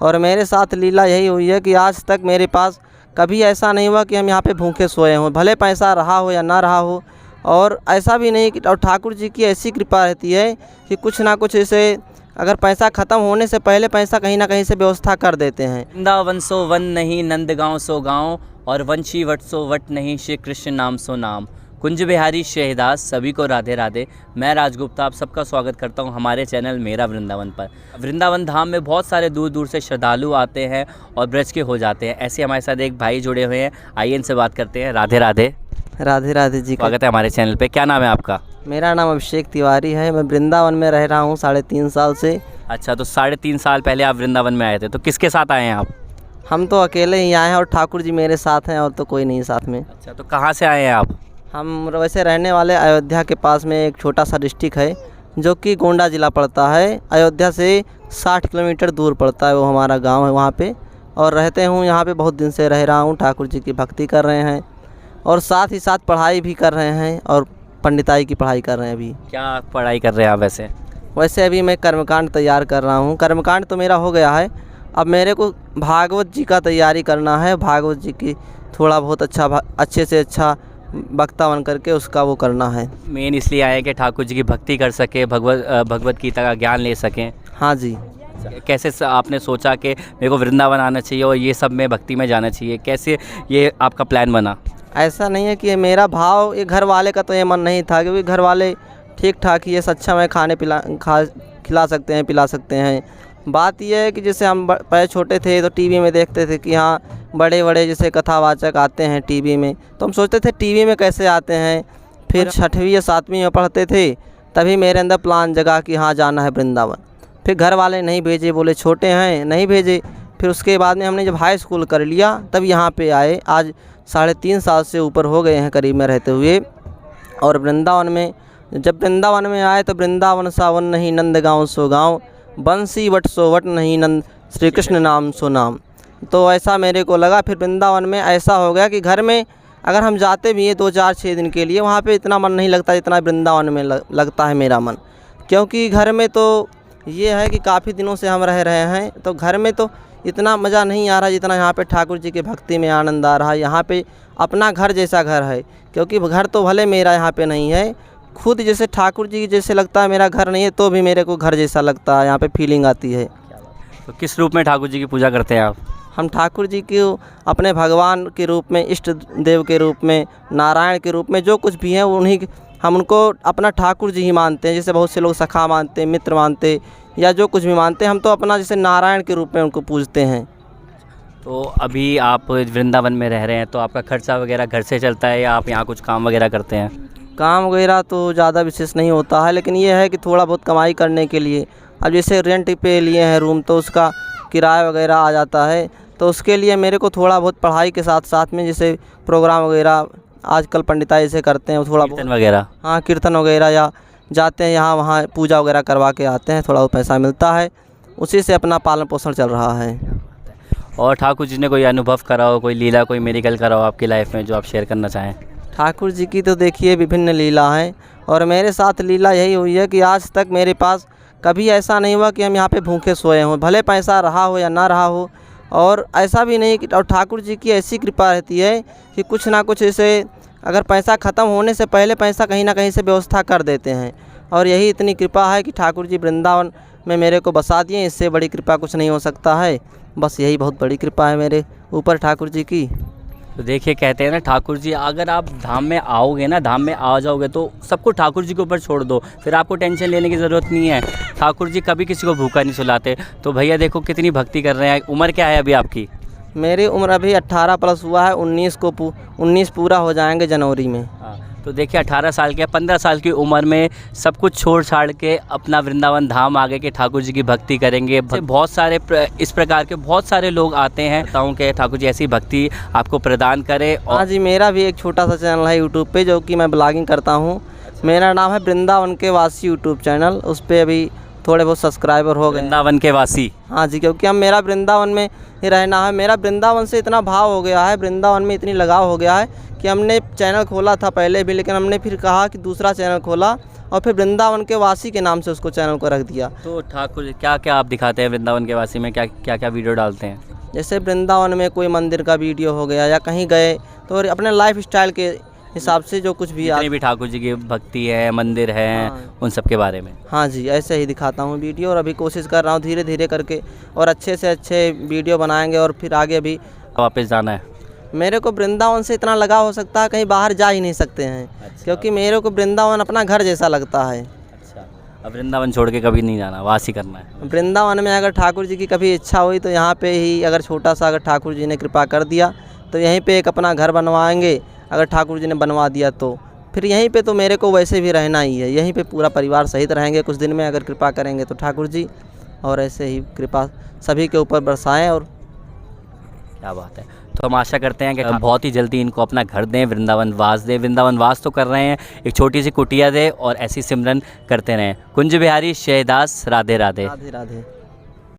और मेरे साथ लीला यही हुई है कि आज तक मेरे पास कभी ऐसा नहीं हुआ कि हम यहाँ पे भूखे सोए हों, भले पैसा रहा हो या ना रहा हो। और ऐसा भी नहीं कि और ठाकुर जी की ऐसी कृपा रहती है कि कुछ ना कुछ ऐसे अगर पैसा ख़त्म होने से पहले पैसा कहीं ना कहीं से व्यवस्था कर देते हैं। वृंदावन सो वन नहीं, नंदगांव सो गाँव, और वंशी वट सो वट नहीं, श्री कृष्ण नाम सो नाम। कुंज बिहारी शहदास सभी को राधे राधे। मैं राजगुप्ता आप सबका स्वागत करता हूं हमारे चैनल मेरा वृंदावन पर। वृंदावन धाम में बहुत सारे दूर दूर से श्रद्धालु आते हैं और ब्रज के हो जाते हैं। ऐसे हमारे साथ एक भाई जुड़े हुए हैं, आइए इनसे बात करते हैं। राधे राधे। राधे राधे जी। स्वागत है हमारे चैनल पे। क्या नाम है आपका? मेरा नाम अभिषेक तिवारी है। मैं वृंदावन में रह रहा हूँ 3.5 साल से। अच्छा, तो 3.5 साल पहले आप वृंदावन में आए थे, तो किसके साथ आए हैं आप? हम तो अकेले ही आए हैं और ठाकुर जी मेरे साथ हैं और तो कोई नहीं साथ में। अच्छा, तो कहाँ से आए हैं आप? हम वैसे रहने वाले अयोध्या के पास में एक छोटा सा डिस्ट्रिक्ट है जो कि गोंडा ज़िला पड़ता है। अयोध्या से 60 किलोमीटर दूर पड़ता है, वो हमारा गांव है वहाँ पे। और रहते हूँ यहाँ पे, बहुत दिन से रह रहा हूँ। ठाकुर जी की भक्ति कर रहे हैं और साथ ही साथ पढ़ाई भी कर रहे हैं और पंडिताई की पढ़ाई कर रहे हैं। अभी क्या पढ़ाई कर रहे हैं आप वैसे? वैसे अभी मैं कर्मकांड तैयार कर रहा हूँ। कर्मकांड तो मेरा हो गया है, अब मेरे को भागवत जी का तैयारी करना है। भागवत जी की थोड़ा बहुत अच्छे से अच्छा वक्ता बन करके उसका वो करना है। मेन इसलिए आए कि ठाकुर जी की भक्ति कर सके, भगवत गीता का ज्ञान ले सकें। हाँ जी। कैसे आपने सोचा कि मेरे को वृंदावन आना चाहिए और ये सब में भक्ति में जाना चाहिए? कैसे ये आपका प्लान बना? ऐसा नहीं है कि मेरा भाव, ये घर वाले का तो ये मन नहीं था, क्योंकि घर वाले ठीक ठाक ही है, अच्छा में खिला सकते हैं, पिला सकते हैं। बात यह है कि जैसे हम पहले छोटे थे तो टीवी में देखते थे कि हाँ बड़े बड़े जैसे कथावाचक आते हैं टीवी में, तो हम सोचते थे टीवी में कैसे आते हैं। फिर 6वीं या 7वीं में पढ़ते थे, तभी मेरे अंदर प्लान जगा कि हाँ जाना है वृंदावन। फिर घर वाले नहीं भेजे, बोले छोटे हैं, नहीं भेजे। फिर उसके बाद में हमने जब हाई स्कूल कर लिया तब यहाँ पे आए। आज 3.5 साल से ऊपर हो गए हैं करीब में रहते हुए। और वृंदावन में जब वृंदावन में आए तो वृंदावन सा वन नहीं, नंदगांव सो गाँव, बंसी वट सो वट नहीं, नंद श्री कृष्ण नाम सो नाम। तो ऐसा मेरे को लगा। फिर वृंदावन में ऐसा हो गया कि घर में अगर हम जाते भी हैं 2-4-6 दिन के लिए, वहाँ पे इतना मन नहीं लगता जितना वृंदावन में लगता है मेरा मन। क्योंकि घर में तो ये है कि काफ़ी दिनों से हम रह रहे हैं, तो घर में तो इतना मज़ा नहीं आ रहा जितना यहाँ पे ठाकुर जी की भक्ति में आनंद आ रहा है। यहाँ पे अपना घर जैसा घर है, क्योंकि घर तो भले मेरा यहाँ पे नहीं है, खुद जैसे ठाकुर जी जैसे लगता है मेरा घर नहीं है, तो भी मेरे को घर जैसा लगता है, यहाँ पे फीलिंग आती है। तो किस रूप में ठाकुर जी की पूजा करते हैं आप? हम ठाकुर जी को अपने भगवान के रूप में, इष्ट देव के रूप में, नारायण के रूप में, जो कुछ भी हैं उन्हीं, हम उनको अपना ठाकुर जी ही मानते हैं। जैसे बहुत से लोग सखा मानते हैं, मित्र मानते, या जो कुछ भी मानते हैं, हम तो अपना जैसे नारायण के रूप में उनको पूजते हैं। तो अभी आप वृंदावन में रह रहे हैं, तो आपका खर्चा वगैरह घर से चलता है या आप यहाँ कुछ काम वगैरह करते हैं? काम वगैरह तो ज़्यादा विशेष नहीं होता है, लेकिन ये है कि थोड़ा बहुत कमाई करने के लिए, अब जैसे रेंट पे लिए हैं रूम, तो उसका किराया वगैरह आ जाता है, तो उसके लिए मेरे को थोड़ा बहुत पढ़ाई के साथ साथ में जैसे प्रोग्राम वगैरह आजकल पंडिताई से करते हैं, थोड़ा कीर्तन वगैरह। हाँ, कीर्तन वगैरह, या जाते हैं यहाँ वहाँ पूजा वगैरह करवा के आते हैं, थोड़ा बहुत पैसा मिलता है, उसी से अपना पालन पोषण चल रहा है। और ठाकुर जी ने कोई अनुभव करा हो, कोई लीला, कोई मेडिकल करा हो आपकी लाइफ में जो आप शेयर करना चाहें? ठाकुर जी की तो देखिए विभिन्न लीला हैं, और मेरे साथ लीला यही हुई है कि आज तक मेरे पास कभी ऐसा नहीं हुआ कि हम यहाँ पे भूखे सोए हों, भले पैसा रहा हो या ना रहा हो। और ऐसा भी नहीं कि, और ठाकुर जी की ऐसी कृपा रहती है कि कुछ ना कुछ ऐसे अगर पैसा ख़त्म होने से पहले पैसा कहीं ना कहीं से व्यवस्था कर देते हैं। और यही इतनी कृपा है कि ठाकुर जी वृंदावन में मेरे को बसा दिए, इससे बड़ी कृपा कुछ नहीं हो सकता है। बस यही बहुत बड़ी कृपा है मेरे ऊपर ठाकुर जी की। तो देखिए, कहते हैं ना ठाकुर जी, अगर आप धाम में आओगे ना, धाम में आ जाओगे तो सबको ठाकुर जी के ऊपर छोड़ दो, फिर आपको टेंशन लेने की ज़रूरत नहीं है। ठाकुर जी कभी किसी को भूखा नहीं सुलाते। तो भैया देखो कितनी भक्ति कर रहे हैं। उम्र क्या है अभी आपकी? मेरी उम्र अभी 18 प्लस हुआ है, 19 पूरा हो जाएंगे जनवरी में। तो देखिए 18 साल के, 15 साल की उम्र में सब कुछ छोड़ छाड़ के अपना वृंदावन धाम आ गए कि ठाकुर जी की भक्ति करेंगे। बहुत सारे इस प्रकार के बहुत सारे लोग आते हैं, बताऊँ कि ठाकुर जी ऐसी भक्ति आपको प्रदान करे। हाँ जी, मेरा भी एक छोटा सा चैनल है यूट्यूब पे, जो कि मैं ब्लॉगिंग करता हूँ। मेरा नाम है वृंदावन के वासी यूट्यूब चैनल। उस पर अभी थोड़े बहुत सब्सक्राइबर हो गए। वृंदावन के वासी? हाँ जी, क्योंकि हम मेरा वृंदावन में ही रहना है। मेरा वृंदावन से इतना भाव हो गया है, वृंदावन में इतनी लगाव हो गया है कि हमने चैनल खोला था पहले भी, लेकिन हमने फिर कहा कि दूसरा चैनल खोला और फिर वृंदावन के वासी के नाम से उसको चैनल को रख दिया। तो ठाकुर जी क्या क्या आप दिखाते हैं वृंदावन के वासी में, क्या क्या क्या वीडियो डालते हैं? जैसे वृंदावन में कोई मंदिर का वीडियो हो गया या कहीं गए तो अपने लाइफ स्टाइल के हिसाब से जो कुछ भी जितनी भी ठाकुर जी की भक्ति है, मंदिर है, हाँ। उन सब के बारे में। हाँ जी, ऐसे ही दिखाता हूँ वीडियो, और अभी कोशिश कर रहा हूँ धीरे धीरे करके और अच्छे से अच्छे वीडियो बनाएंगे और फिर आगे भी। वापस जाना है? मेरे को वृंदावन से इतना लगाव हो सकता है, कहीं बाहर जा ही नहीं सकते हैं। अच्छा। क्योंकि मेरे को वृंदावन अपना घर जैसा लगता है। अच्छा, अब वृंदावन छोड़ के कभी नहीं जाना, वासी करना है। वृंदावन में अगर ठाकुर जी की कभी इच्छा हुई तो यहाँ पे ही अगर छोटा सा अगर ठाकुर जी ने कृपा कर दिया तो यहीं पे एक अपना घर बनवाएंगे। अगर ठाकुर जी ने बनवा दिया तो फिर यहीं पे तो मेरे को वैसे भी रहना ही है, यहीं पे पूरा परिवार सहित रहेंगे कुछ दिन में अगर कृपा करेंगे तो ठाकुर जी, और ऐसे ही कृपा सभी के ऊपर बरसाएं। और क्या बात है। तो हम आशा करते हैं कि बहुत ही जल्दी इनको अपना घर दें, वृंदावन वास दें। वृंदावन वास तो कर रहे हैं, एक छोटी सी कुटिया दें और ऐसी सिमरन करते रहें। कुंज बिहारी शेहदास, राधे राधे। राधे राधे।